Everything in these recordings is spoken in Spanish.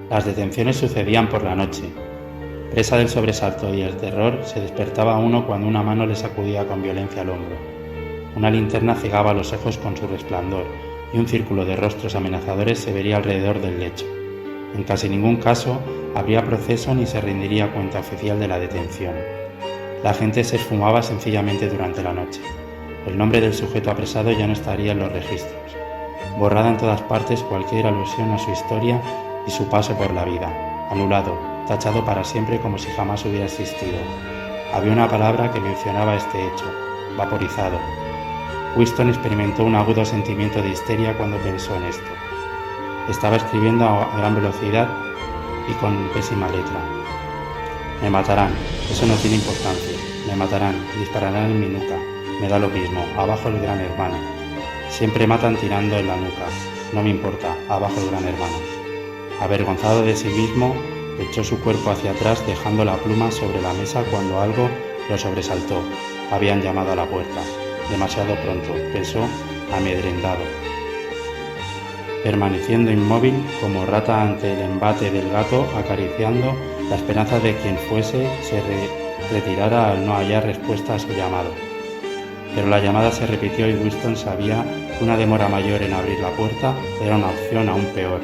Las detenciones sucedían por la noche. Presa del sobresalto y el terror, se despertaba uno cuando una mano le sacudía con violencia el hombro. Una linterna cegaba los ojos con su resplandor y un círculo de rostros amenazadores se vería alrededor del lecho. En casi ningún caso habría proceso ni se rendiría cuenta oficial de la detención. La gente se esfumaba sencillamente durante la noche. El nombre del sujeto apresado ya no estaría en los registros. Borrada en todas partes cualquier alusión a su historia y su paso por la vida. Anulado, tachado para siempre como si jamás hubiera existido. Había una palabra que mencionaba este hecho: vaporizado. Winston experimentó un agudo sentimiento de histeria cuando pensó en esto. Estaba escribiendo a gran velocidad y con pésima letra. Me matarán, eso no tiene importancia. Me matarán, dispararán en mi nuca. Me da lo mismo, abajo el gran hermano. Siempre matan tirando en la nuca. No me importa, abajo el gran hermano. Avergonzado de sí mismo, echó su cuerpo hacia atrás dejando la pluma sobre la mesa cuando algo lo sobresaltó. Habían llamado a la puerta. Demasiado pronto, pensó, amedrentado. Permaneciendo inmóvil, como rata ante el embate del gato, acariciando la esperanza de quien fuese se retirara al no hallar respuesta a su llamado. Pero la llamada se repitió y Winston sabía que una demora mayor en abrir la puerta era una opción aún peor.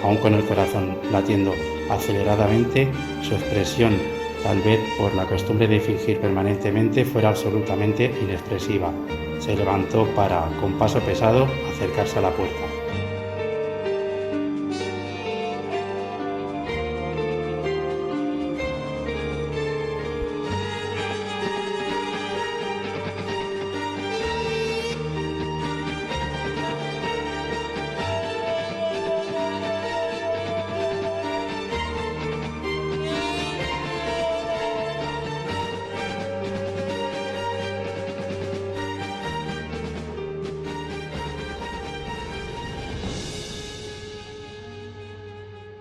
Aún con el corazón latiendo aceleradamente, su expresión, tal vez por la costumbre de fingir permanentemente, fuera absolutamente inexpresiva. Se levantó para, con paso pesado, acercarse a la puerta.